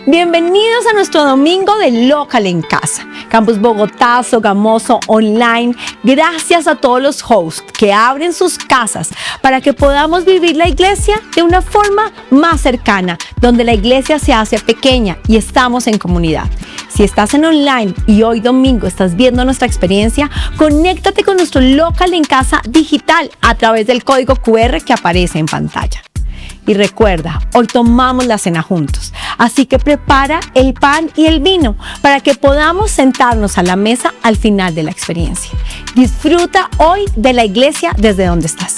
Bienvenidos a nuestro domingo de Local en Casa, Campus Bogotá, Sogamoso, online. Gracias a todos los hosts que abren sus casas para que podamos vivir la iglesia de una forma más cercana, donde la iglesia se hace pequeña y estamos en comunidad. Si estás en online y hoy domingo estás viendo nuestra experiencia, conéctate con nuestro Local en Casa digital a través del código QR que aparece en pantalla. Y recuerda, hoy tomamos la cena juntos, así que prepara el pan y el vino para que podamos sentarnos a la mesa al final de la experiencia. Disfruta hoy de la iglesia desde donde estás.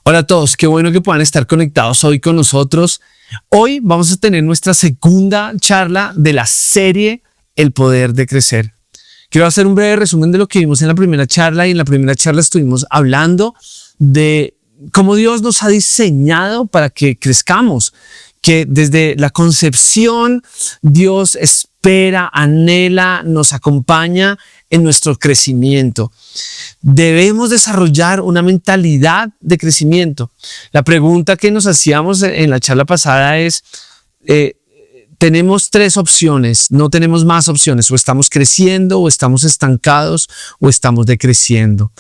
Hola a todos, qué bueno que puedan estar conectados hoy con nosotros. Hoy vamos a tener nuestra segunda charla de la serie El Poder de Crecer. Quiero hacer un breve resumen de lo que vimos en la primera charla, y en la primera charla estuvimos hablando de cómo Dios nos ha diseñado para que crezcamos, que desde la concepción Dios espera, anhela, nos acompaña en nuestro crecimiento. Debemos desarrollar una mentalidad de crecimiento. La pregunta que nos hacíamos en la charla pasada es, tenemos tres opciones, no tenemos más opciones: o estamos creciendo, o estamos estancados, o estamos decreciendo.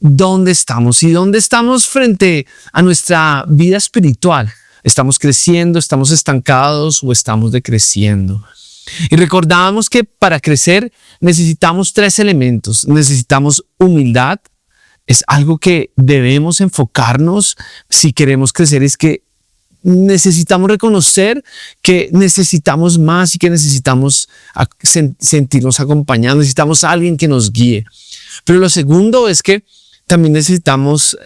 ¿Dónde estamos? ¿Y dónde estamos frente a nuestra vida espiritual? ¿Estamos creciendo, estamos estancados o estamos decreciendo? Y recordábamos que para crecer necesitamos tres elementos. Necesitamos humildad, es algo que debemos enfocarnos si queremos crecer, es que necesitamos reconocer que necesitamos más y que necesitamos sentirnos acompañados, necesitamos a alguien que nos guíe. Pero lo segundo es que también necesitamos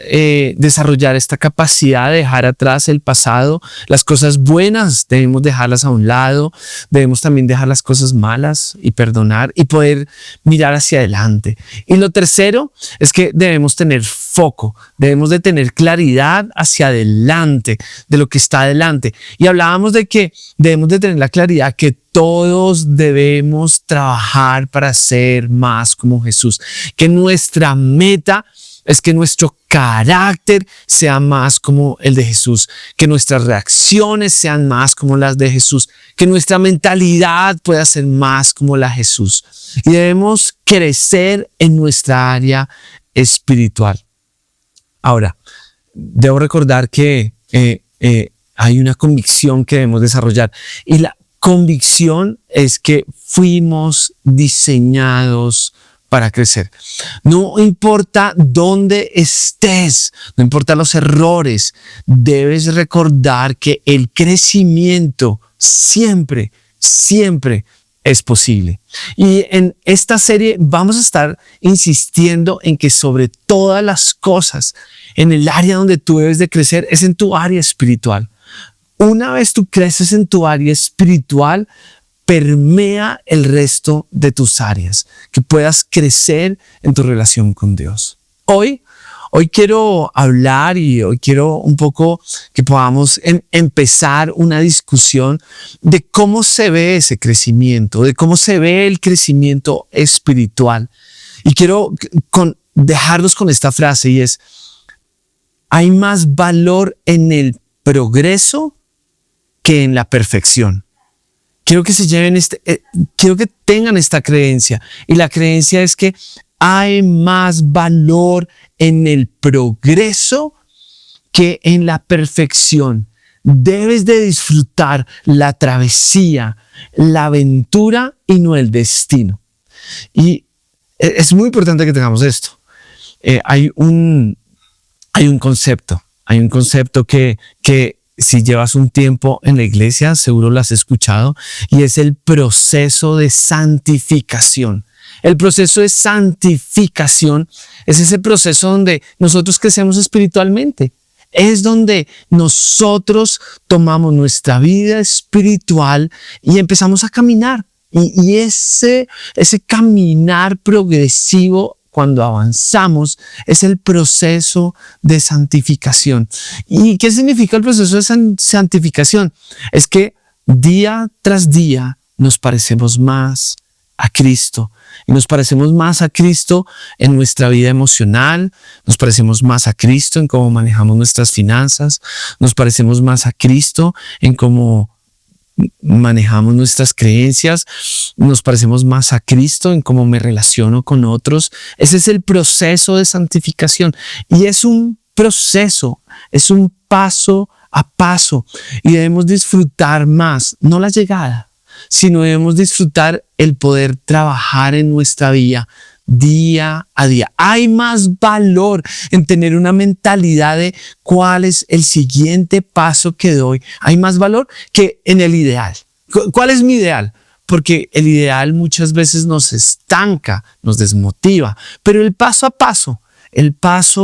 desarrollar esta capacidad de dejar atrás el pasado. Las cosas buenas debemos dejarlas a un lado, debemos también dejar las cosas malas y perdonar y poder mirar hacia adelante. Y lo tercero es que debemos tener foco, debemos de tener claridad hacia adelante, de lo que está adelante. Y hablábamos de que debemos de tener la claridad que todos debemos trabajar para ser más como Jesús, que nuestra meta es que nuestro carácter sea más como el de Jesús, que nuestras reacciones sean más como las de Jesús, que nuestra mentalidad pueda ser más como la de Jesús. Y debemos crecer en nuestra área espiritual. Ahora, debo recordar que hay una convicción que debemos desarrollar, y la convicción es que fuimos diseñados para crecer. No importa dónde estés, no importa los errores, debes recordar que el crecimiento siempre es posible. Y en esta serie vamos a estar insistiendo en que sobre todas las cosas, en el área donde tú debes de crecer es en tu área espiritual. Una vez tú creces en tu área espiritual, permea el resto de tus áreas, que puedas crecer en tu relación con Dios. Hoy quiero hablar, y hoy quiero un poco que podamos empezar una discusión de cómo se ve ese crecimiento, de cómo se ve el crecimiento espiritual. Y quiero dejarlos con esta frase, y es: hay más valor en el progreso que en la perfección. Quiero que se lleven quiero que tengan esta creencia, y la creencia es que hay más valor en el progreso que en la perfección. Debes de disfrutar la travesía, la aventura y no el destino. Y es muy importante que tengamos esto. Hay un concepto que si llevas un tiempo en la iglesia, seguro lo has escuchado, y es el proceso de santificación. El proceso de santificación es ese proceso donde nosotros crecemos espiritualmente. Es donde nosotros tomamos nuestra vida espiritual y empezamos a caminar. Y ese caminar progresivo, cuando avanzamos, es el proceso de santificación. ¿Y qué significa el proceso de santificación? Es que día tras día nos parecemos más a Cristo. Y nos parecemos más a Cristo en nuestra vida emocional, nos parecemos más a Cristo en cómo manejamos nuestras finanzas, nos parecemos más a Cristo en cómo manejamos nuestras creencias, nos parecemos más a Cristo en cómo me relaciono con otros. Ese es el proceso de santificación y es un proceso, es un paso a paso y debemos disfrutar más, no la llegada, sino debemos disfrutar el poder trabajar en nuestra vida día a día. Hay más valor en tener una mentalidad de cuál es el siguiente paso que doy. Hay más valor que en el ideal. ¿Cuál es mi ideal? Porque el ideal muchas veces nos estanca, nos desmotiva, pero el paso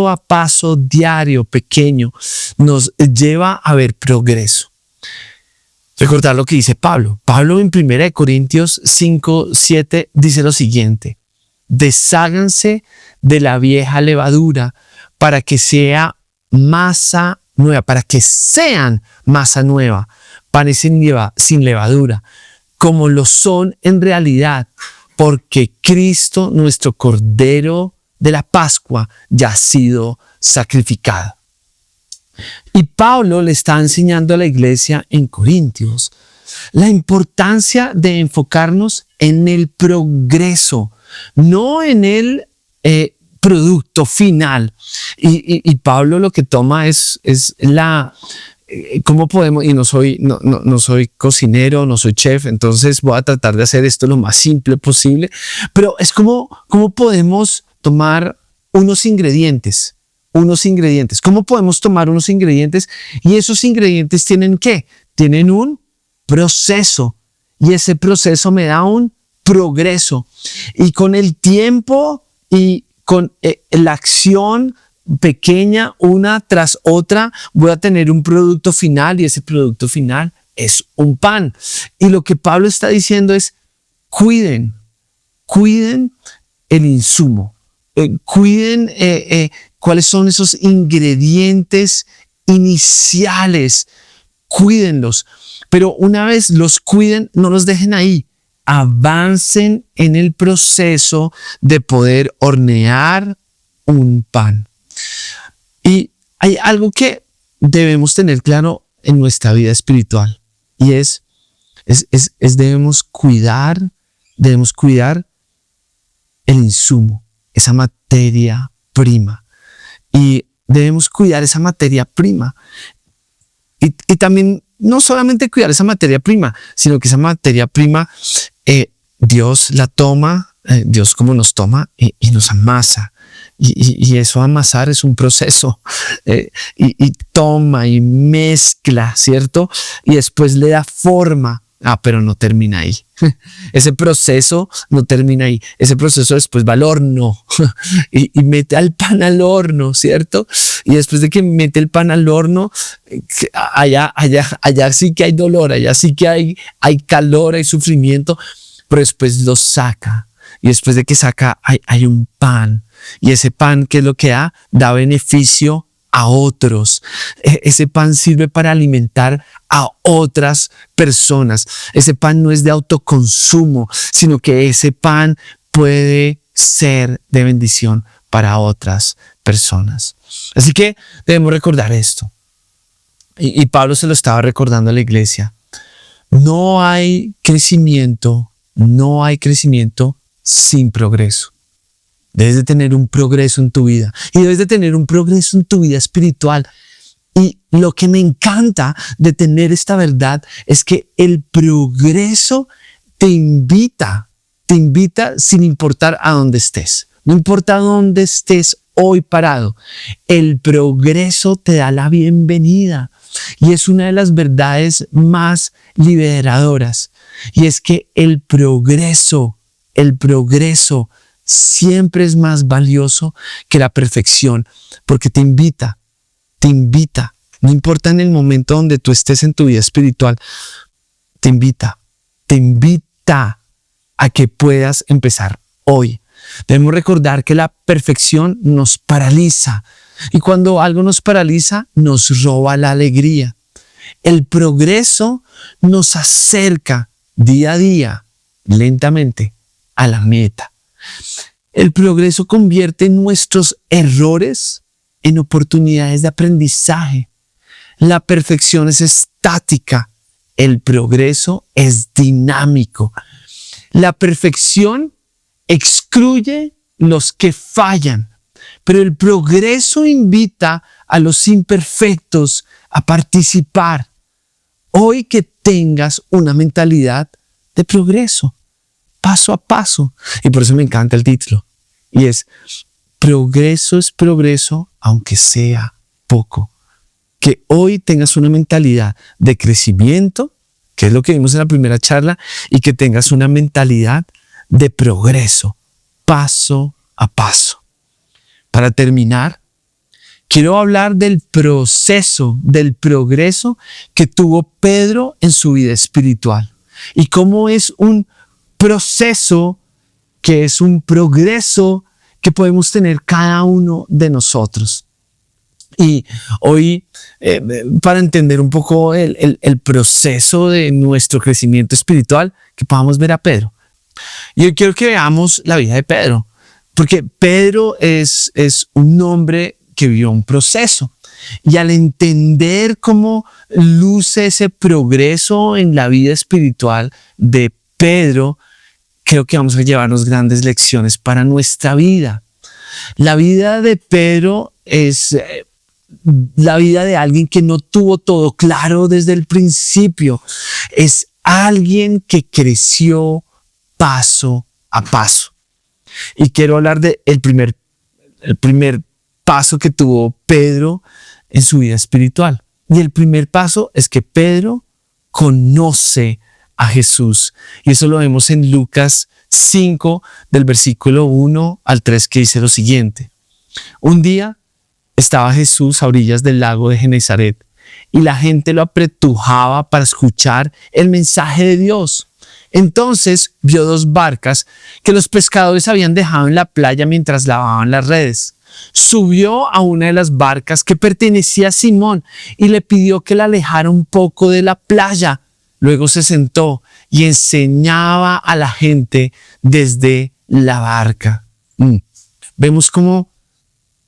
a paso diario, pequeño, nos lleva a ver progreso. Recordar lo que dice Pablo. Pablo en 1 Corintios 5:7 dice lo siguiente: desháganse de la vieja levadura para que sea masa nueva, para que sean masa nueva, panes sin levadura, como lo son en realidad, porque Cristo, nuestro Cordero de la Pascua, ya ha sido sacrificado. Y Pablo le está enseñando a la iglesia en Corintios la importancia de enfocarnos en el progreso, no en el producto final. Y Pablo lo que toma es la... ¿Cómo podemos? Y no soy cocinero, no soy chef, entonces voy a tratar de hacer esto lo más simple posible, pero es cómo podemos tomar unos ingredientes. ¿Cómo podemos tomar unos ingredientes? Y esos ingredientes tienen ¿qué? Tienen un proceso y ese proceso me da un progreso. Y con el tiempo y con la acción pequeña, una tras otra, voy a tener un producto final y ese producto final es un pan. Y lo que Pablo está diciendo es cuiden el insumo, cuiden cuáles son esos ingredientes iniciales, cuídenlos. Pero una vez los cuiden, no los dejen ahí. Avancen en el proceso de poder hornear un pan. Y hay algo que debemos tener claro en nuestra vida espiritual y es debemos cuidar el insumo, esa materia prima. Y debemos cuidar esa materia prima. Y también no solamente cuidar esa materia prima, sino que esa materia prima Dios la toma, Dios como nos toma y nos amasa. Y eso amasar es un proceso y toma y mezcla, ¿cierto? Y después le da forma. Pero no termina ahí. Ese proceso no termina ahí. Ese proceso después va al horno y mete al pan al horno, ¿cierto? Y después de que mete el pan al horno, allá sí que hay dolor, allá sí que hay calor, hay sufrimiento, pero después lo saca. Y después de que saca, hay un pan. Y ese pan, ¿qué es lo que da? Da beneficio a otros. Ese pan sirve para alimentar a otras personas. Ese pan no es de autoconsumo, sino que ese pan puede ser de bendición para otras personas. Así que debemos recordar esto. Y Pablo se lo estaba recordando a la iglesia. No hay crecimiento sin progreso. Debes de tener un progreso en tu vida y debes de tener un progreso en tu vida espiritual. Y lo que me encanta de tener esta verdad es que el progreso te invita sin importar a dónde estés. No importa dónde estés hoy parado, el progreso te da la bienvenida. Y es una de las verdades más liberadoras. Y es que el progreso siempre es más valioso que la perfección, porque te invita, no importa en el momento donde tú estés en tu vida espiritual, te invita a que puedas empezar hoy. Debemos recordar que la perfección nos paraliza y cuando algo nos paraliza, nos roba la alegría. El progreso nos acerca día a día, lentamente, a la meta. El progreso convierte nuestros errores en oportunidades de aprendizaje. La perfección es estática, el progreso es dinámico. La perfección excluye los que fallan, pero el progreso invita a los imperfectos a participar. Hoy que tengas una mentalidad de progreso, paso a paso. Y por eso me encanta el título. Y es progreso, aunque sea poco. Que hoy tengas una mentalidad de crecimiento, que es lo que vimos en la primera charla, y que tengas una mentalidad de progreso, paso a paso. Para terminar, quiero hablar del proceso, del progreso que tuvo Pedro en su vida espiritual y cómo es un proceso que es un progreso que podemos tener cada uno de nosotros. Y hoy, para entender un poco el proceso de nuestro crecimiento espiritual, que podamos ver a Pedro. Yo quiero que veamos la vida de Pedro, porque Pedro es un hombre que vivió un proceso. Y al entender cómo luce ese progreso en la vida espiritual de Pedro, creo que vamos a llevarnos grandes lecciones para nuestra vida. La vida de Pedro es la vida de alguien que no tuvo todo claro desde el principio. Es alguien que creció paso a paso. Y quiero hablar de el primer paso que tuvo Pedro en su vida espiritual. Y el primer paso es que Pedro conoce a Jesús. Y eso lo vemos en Lucas 5, del versículo 1 al 3, que dice lo siguiente. Un día estaba Jesús a orillas del lago de Genesaret y la gente lo apretujaba para escuchar el mensaje de Dios. Entonces vio dos barcas que los pescadores habían dejado en la playa mientras lavaban las redes. Subió a una de las barcas que pertenecía a Simón y le pidió que la alejara un poco de la playa. Luego se sentó y enseñaba a la gente desde la barca. Vemos cómo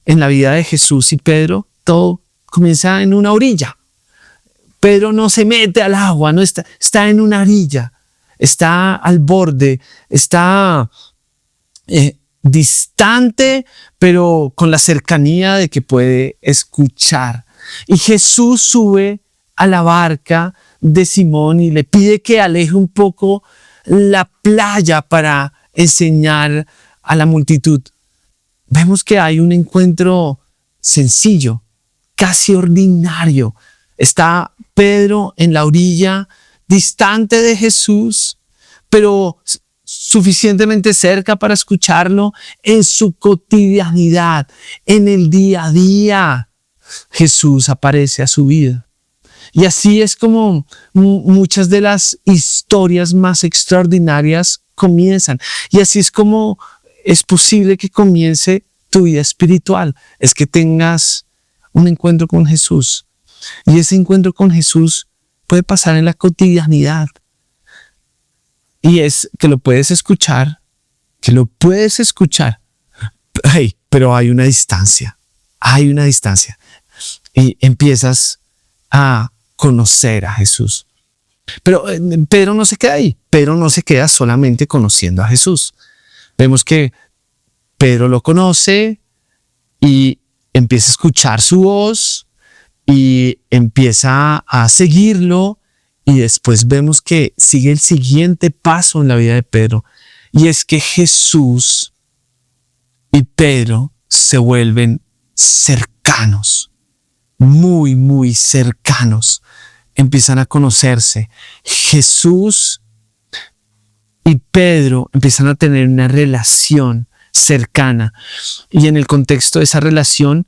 en la vida de Jesús y Pedro todo comienza en una orilla. Pedro no se mete al agua, no está en una orilla, está al borde, está distante, pero con la cercanía de que puede escuchar. Y Jesús sube a la barca de Simón y le pide que aleje un poco la playa para enseñar a la multitud. Vemos que hay un encuentro sencillo, casi ordinario. Está Pedro en la orilla, distante de Jesús, pero suficientemente cerca para escucharlo en su cotidianidad, en el día a día. Jesús aparece a su vida. Y así es como muchas de las historias más extraordinarias comienzan. Y así es como es posible que comience tu vida espiritual. Es que tengas un encuentro con Jesús. Y ese encuentro con Jesús puede pasar en la cotidianidad. Y es que lo puedes escuchar, Hey, pero hay una distancia. Y empiezas a conocer a Jesús. Pero Pedro no se queda ahí. Pedro no se queda solamente conociendo a Jesús. Vemos que Pedro lo conoce y empieza a escuchar su voz y empieza a seguirlo. Y después vemos que sigue el siguiente paso en la vida de Pedro. Y es que Jesús y Pedro se vuelven cercanos. Muy, muy cercanos. Empiezan a conocerse. Jesús y Pedro empiezan a tener una relación cercana. Y en el contexto de esa relación,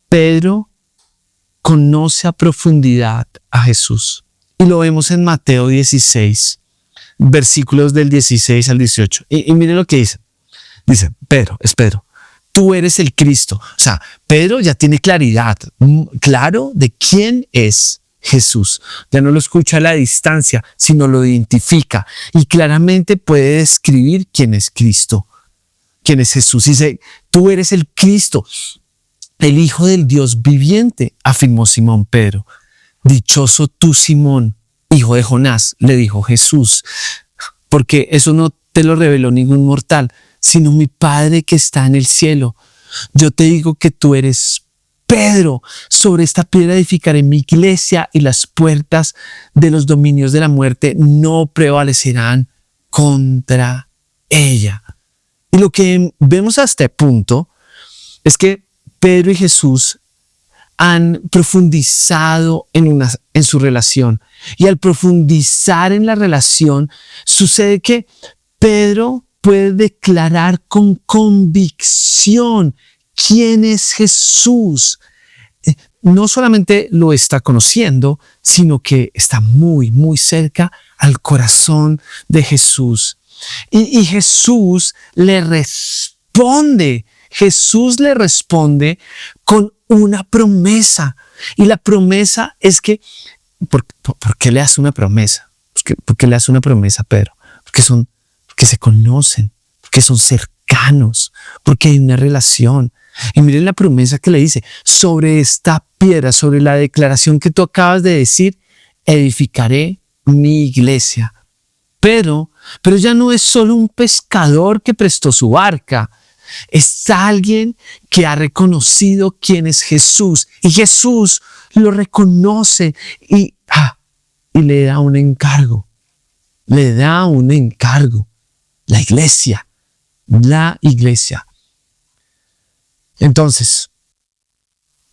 Pedro conoce a profundidad a Jesús. Y lo vemos en Mateo 16, versículos del 16 al 18. Y miren lo que dice. Dice, Pedro, tú eres el Cristo. O sea, Pedro ya tiene claridad, claro de quién es Jesús. Ya no lo escucha a la distancia, sino lo identifica y claramente puede describir quién es Cristo, quién es Jesús. Dice, tú eres el Cristo, el Hijo del Dios viviente, afirmó Simón Pedro. Dichoso tú, Simón, hijo de Jonás, le dijo Jesús, porque eso no te lo reveló ningún mortal, sino mi Padre que está en el cielo. Yo te digo que tú eres Pedro, sobre esta piedra edificaré mi iglesia y las puertas de los dominios de la muerte no prevalecerán contra ella. Y lo que vemos hasta este punto es que Pedro y Jesús han profundizado en su relación. Y al profundizar en la relación, sucede que Pedro puede declarar con convicción quién es Jesús. No solamente lo está conociendo, sino que está muy, muy cerca al corazón de Jesús. Y Jesús le responde. Jesús le responde con una promesa. Y la promesa es que, ¿por qué le hace una promesa? ¿Por qué le hace una promesa a Pedro? Porque se conocen, porque son cercanos, porque hay una relación. Y miren la promesa que le dice, sobre esta piedra, sobre la declaración que tú acabas de decir, edificaré mi iglesia. Pero ya no es solo un pescador que prestó su barca, es alguien que ha reconocido quién es Jesús. Y Jesús lo reconoce y le da un encargo. Le da un encargo. La iglesia. Entonces,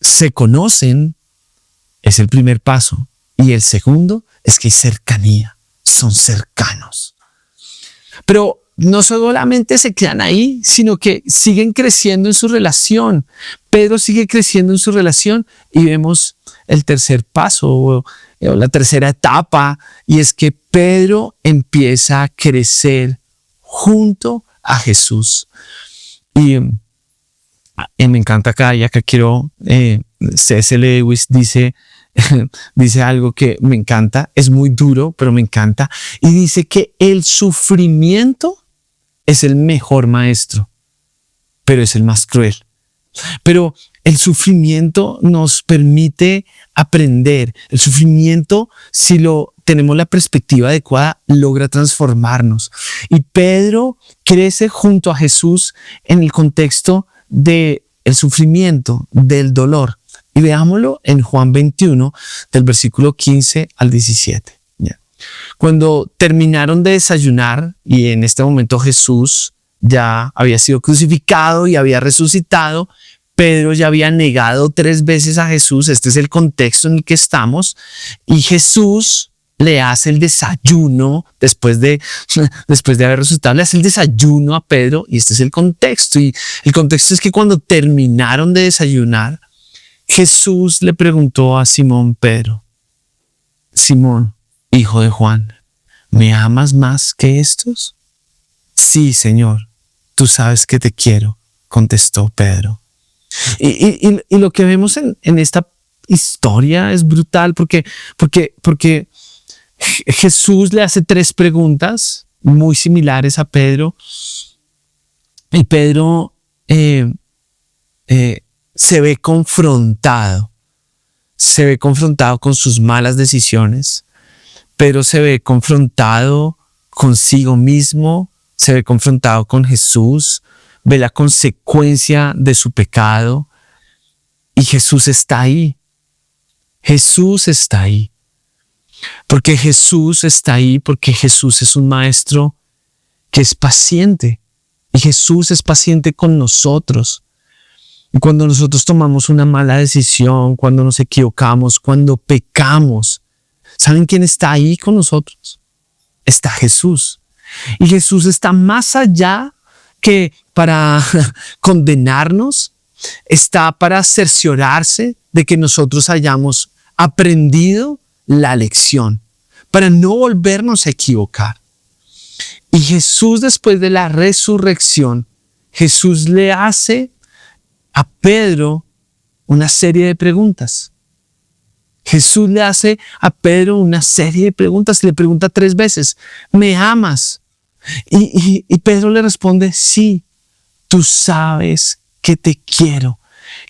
se conocen, es el primer paso. Y el segundo es que hay cercanía. Son cercanos. Pero no solamente se quedan ahí, sino que siguen creciendo en su relación. Pedro sigue creciendo en su relación y vemos el tercer paso o la tercera etapa, y es que Pedro empieza a crecer junto a Jesús. Y me encanta acá, y acá quiero, C.S. Lewis dice algo que me encanta, es muy duro, pero me encanta, y dice que el sufrimiento es el mejor maestro, pero es el más cruel. Pero el sufrimiento nos permite aprender. El sufrimiento, si lo tenemos la perspectiva adecuada, logra transformarnos. Y Pedro crece junto a Jesús en el contexto del sufrimiento, del dolor. Y veámoslo en Juan 21, del versículo 15 al 17. Cuando terminaron de desayunar, y en este momento Jesús ya había sido crucificado y había resucitado, Pedro ya había negado 3 veces a Jesús. Este es el contexto en el que estamos. Y Jesús le hace el desayuno después de haber resucitado, le hace el desayuno a Pedro, y este es el contexto. Y el contexto es que cuando terminaron de desayunar, Jesús le preguntó a Simón Pedro: Simón, hijo de Juan, ¿me amas más que estos? Sí, Señor, tú sabes que te quiero, contestó Pedro. Y lo que vemos en esta historia es brutal porque Jesús le hace 3 preguntas muy similares a Pedro, y Pedro se ve confrontado con sus malas decisiones. Pedro se ve confrontado consigo mismo, se ve confrontado con Jesús, ve la consecuencia de su pecado, y Jesús está ahí. Jesús está ahí. Porque Jesús está ahí, porque Jesús es un maestro que es paciente, y Jesús es paciente con nosotros. Y cuando nosotros tomamos una mala decisión, cuando nos equivocamos, cuando pecamos, ¿saben quién está ahí con nosotros? Está Jesús. Y Jesús está más allá que para condenarnos, está para cerciorarse de que nosotros hayamos aprendido la lección, para no volvernos a equivocar. Y Jesús, después de la resurrección, Jesús le hace a Pedro una serie de preguntas. Jesús le hace a Pedro una serie de preguntas y le pregunta 3 veces, ¿me amas? Y Pedro le responde, sí, tú sabes que te quiero.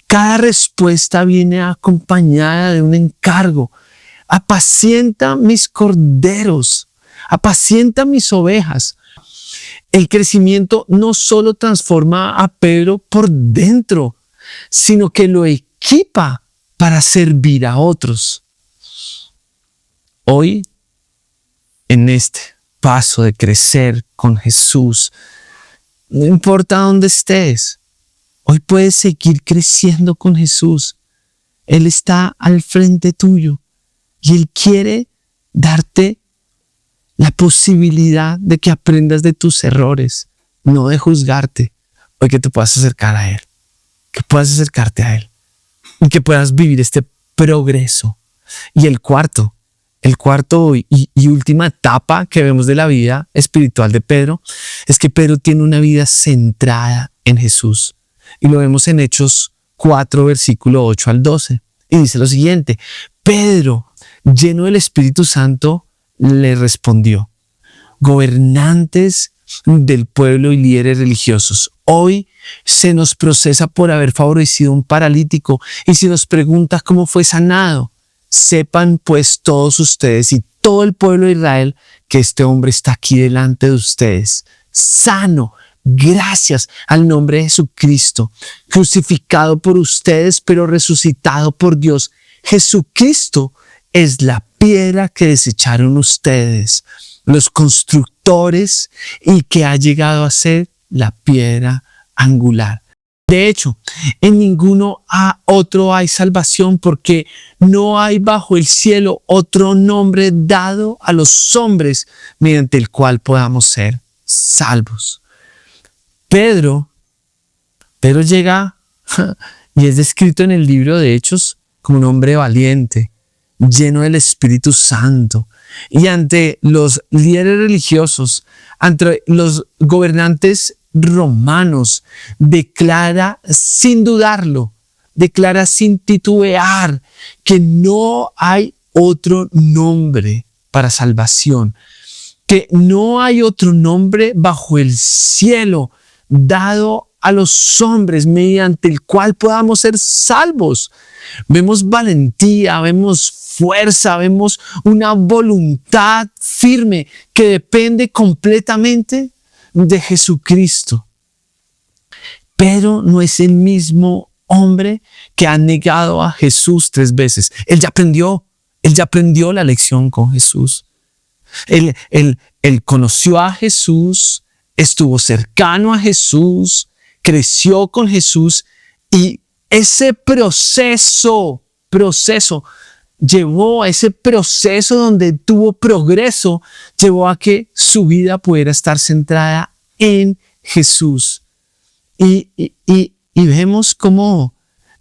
Cada respuesta viene acompañada de un encargo. Apacienta mis corderos, apacienta mis ovejas. El crecimiento no solo transforma a Pedro por dentro, sino que lo equipa para servir a otros. Hoy, en este paso de crecer con Jesús, no importa dónde estés, hoy puedes seguir creciendo con Jesús. Él está al frente tuyo y Él quiere darte la posibilidad de que aprendas de tus errores, no de juzgarte. Hoy que te puedas acercar a Él, que puedas acercarte a Él y que puedas vivir este progreso. Y el cuarto y última etapa que vemos de la vida espiritual de Pedro es que Pedro tiene una vida centrada en Jesús. Y lo vemos en Hechos 4, versículo 8 al 12. Y dice lo siguiente, Pedro, lleno del Espíritu Santo, le respondió, gobernantes del pueblo y líderes religiosos, hoy se nos procesa por haber favorecido a un paralítico y se nos pregunta cómo fue sanado. Sepan pues todos ustedes y todo el pueblo de Israel que este hombre está aquí delante de ustedes, sano, gracias al nombre de Jesucristo, crucificado por ustedes, pero resucitado por Dios. Jesucristo es la piedra que desecharon ustedes, los constructores, y que ha llegado a ser la piedra angular. De hecho, en ninguno otro hay salvación, porque no hay bajo el cielo otro nombre dado a los hombres mediante el cual podamos ser salvos. Pedro llega y es descrito en el libro de Hechos como un hombre valiente, lleno del Espíritu Santo. Y ante los líderes religiosos, ante los gobernantes romanos, declara sin dudarlo, declara sin titubear que no hay otro nombre para salvación, que no hay otro nombre bajo el cielo dado a los hombres mediante el cual podamos ser salvos. Vemos valentía, vemos fuerza, vemos una voluntad firme que depende completamente de Jesucristo. Pedro no es el mismo hombre que ha negado a Jesús 3 veces. Él ya aprendió la lección con Jesús. Él conoció a Jesús, estuvo cercano a Jesús, creció con Jesús, y ese proceso llevó a ese proceso donde tuvo progreso, llevó a que su vida pudiera estar centrada en Jesús. Y vemos cómo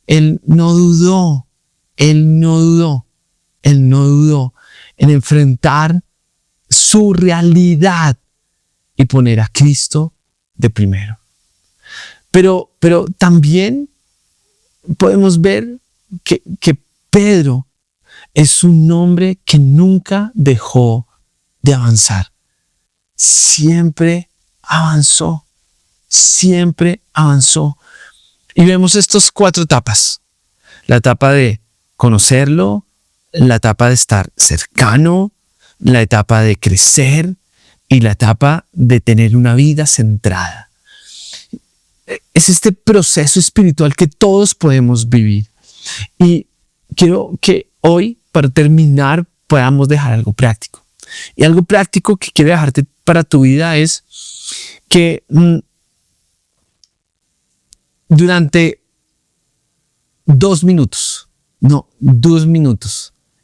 él no dudó en enfrentar su realidad y poner a Cristo de primero. Pero también podemos ver que Pedro es un hombre que nunca dejó de avanzar. Siempre avanzó. Y vemos estas 4 etapas. La etapa de conocerlo, la etapa de estar cercano, la etapa de crecer y la etapa de tener una vida centrada. Es este proceso espiritual que todos podemos vivir. Y quiero que hoy, para terminar, podamos dejar algo práctico. Y algo práctico que quiero dejarte para tu vida es que durante 2 minutos,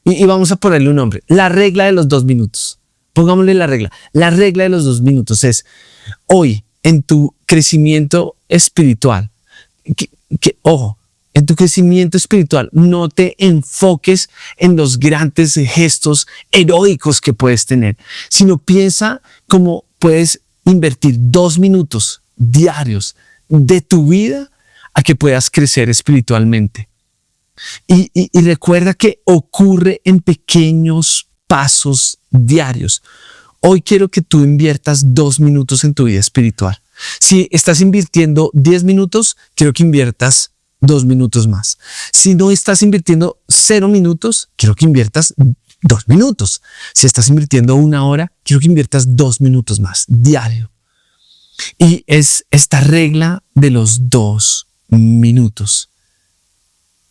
y vamos a ponerle un nombre, la regla de los 2 minutos. Pongámosle la regla. La regla de los 2 minutos es: hoy, en tu crecimiento espiritual, ojo, en tu crecimiento espiritual, no te enfoques en los grandes gestos heroicos que puedes tener, sino piensa cómo puedes invertir 2 minutos diarios de tu vida a que puedas crecer espiritualmente. Y recuerda que ocurre en pequeños pasos diarios. Hoy quiero que tú inviertas 2 minutos en tu vida espiritual. Si estás invirtiendo 10 minutos, quiero que inviertas 2 minutos más. Si no estás invirtiendo 0 minutos, quiero que inviertas 2 minutos. Si estás invirtiendo 1 hora, quiero que inviertas 2 minutos más diario. Y es esta regla de los 2 minutos.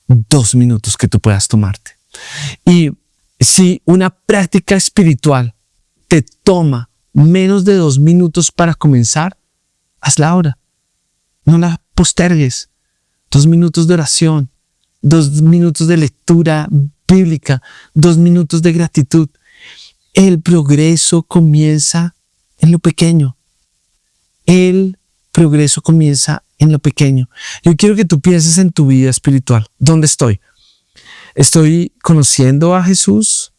2 minutos que tú puedas tomarte. Y si una práctica espiritual te toma menos de 2 minutos para comenzar, hazla ahora. No la postergues. 2 minutos de oración, 2 minutos de lectura bíblica, 2 minutos de gratitud. El progreso comienza en lo pequeño. El progreso comienza en lo pequeño. Yo quiero que tú pienses en tu vida espiritual. ¿Dónde estoy? ¿Estoy conociendo a Jesús?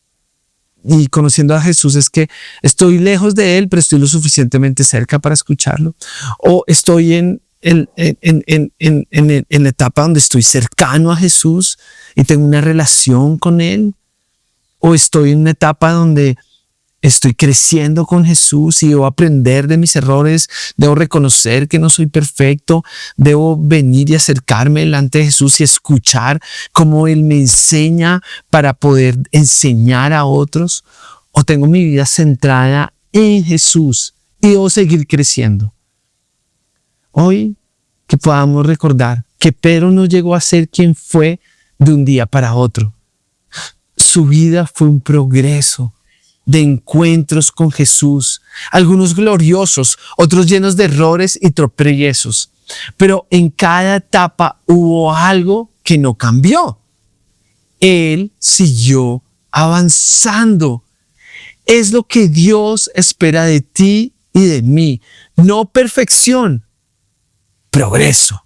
Y conociendo a Jesús es que estoy lejos de Él, pero estoy lo suficientemente cerca para escucharlo. O estoy en la etapa donde estoy cercano a Jesús y tengo una relación con Él. O estoy en una etapa donde estoy creciendo con Jesús y debo aprender de mis errores, debo reconocer que no soy perfecto, debo venir y acercarme delante de Jesús y escuchar cómo Él me enseña para poder enseñar a otros. O tengo mi vida centrada en Jesús y debo seguir creciendo. Hoy que podamos recordar que Pedro no llegó a ser quien fue de un día para otro. Su vida fue un progreso de encuentros con Jesús, algunos gloriosos, otros llenos de errores y tropiezos. Pero en cada etapa hubo algo que no cambió. Él siguió avanzando. Es lo que Dios espera de ti y de mí. No perfección, progreso.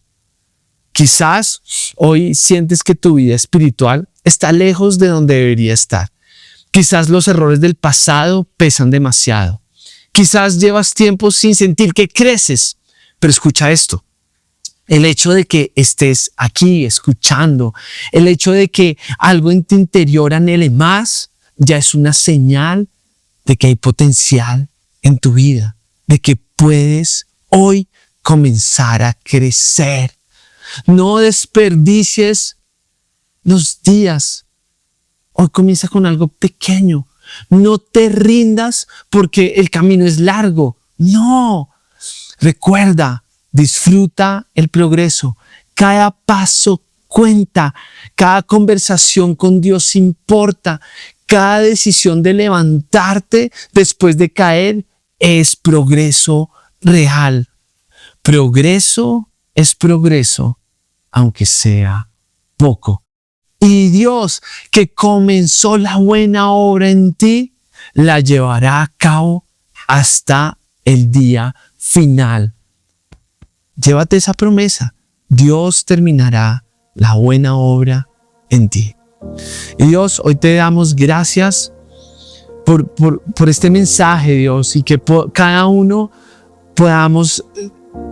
Quizás hoy sientes que tu vida espiritual está lejos de donde debería estar. Quizás los errores del pasado pesan demasiado. Quizás llevas tiempo sin sentir que creces. Pero escucha esto. El hecho de que estés aquí escuchando, el hecho de que algo en tu interior anhele más, ya es una señal de que hay potencial en tu vida, de que puedes hoy comenzar a crecer. No desperdicies los días. Hoy comienza con algo pequeño. No te rindas porque el camino es largo. No. Recuerda, disfruta el progreso. Cada paso cuenta. Cada conversación con Dios importa. Cada decisión de levantarte después de caer es progreso real. Progreso es progreso, aunque sea poco. Y Dios, que comenzó la buena obra en ti, la llevará a cabo hasta el día final. Llévate esa promesa. Dios terminará la buena obra en ti. Y Dios, hoy te damos gracias por este mensaje, Dios, y que cada uno podamos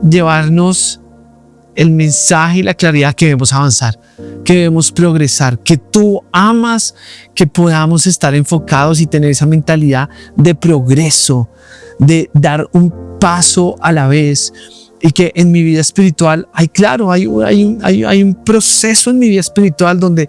llevarnos el mensaje y la claridad que debemos avanzar, que debemos progresar, que tú amas que podamos estar enfocados y tener esa mentalidad de progreso, de dar un paso a la vez. Y que en mi vida espiritual hay un proceso en mi vida espiritual donde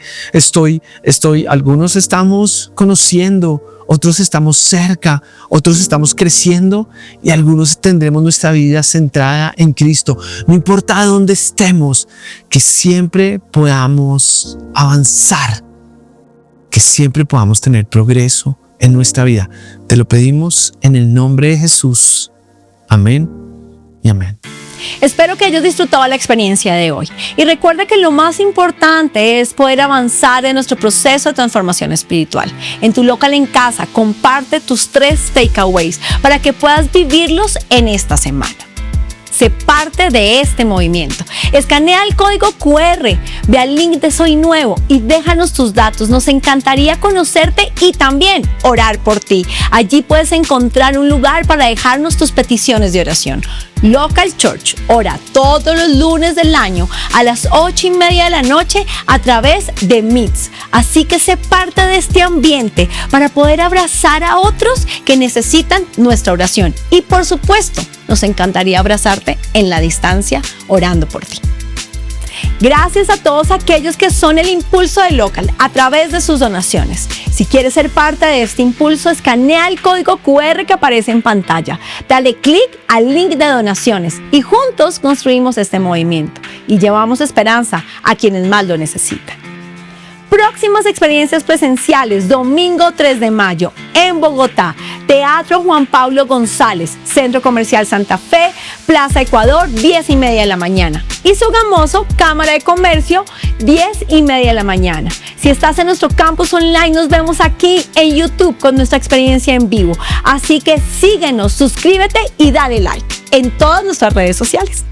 algunos estamos conociendo, otros estamos cerca, otros estamos creciendo y algunos tendremos nuestra vida centrada en Cristo. No importa dónde estemos, que siempre podamos avanzar, que siempre podamos tener progreso en nuestra vida. Te lo pedimos en el nombre de Jesús. Amén y amén. Espero que hayas disfrutado la experiencia de hoy y recuerda que lo más importante es poder avanzar en nuestro proceso de transformación espiritual. En tu local en casa, comparte tus 3 takeaways para que puedas vivirlos en esta semana. sé parte de este movimiento. Escanea el código QR, ve al link de Soy Nuevo y déjanos tus datos. Nos encantaría conocerte y también orar por ti. Allí puedes encontrar un lugar para dejarnos tus peticiones de oración. Local Church ora todos los lunes del año a las 8:30 de la noche a través de Meets. Así que sé parte de este ambiente para poder abrazar a otros que necesitan nuestra oración. Y por supuesto, nos encantaría abrazarte en la distancia orando por ti. Gracias a todos aquellos que son el impulso de Local a través de sus donaciones. Si quieres ser parte de este impulso, escanea el código QR que aparece en pantalla. Dale clic al link de donaciones y juntos construimos este movimiento y llevamos esperanza a quienes más lo necesitan. Próximas experiencias presenciales, domingo 3 de mayo en Bogotá, Teatro Juan Pablo González, Centro Comercial Santa Fe, Plaza Ecuador, 10:30 de la mañana. Y Sogamoso, Cámara de Comercio, 10:30 de la mañana. Si estás en nuestro campus online, nos vemos aquí en YouTube con nuestra experiencia en vivo. Así que síguenos, suscríbete y dale like en todas nuestras redes sociales.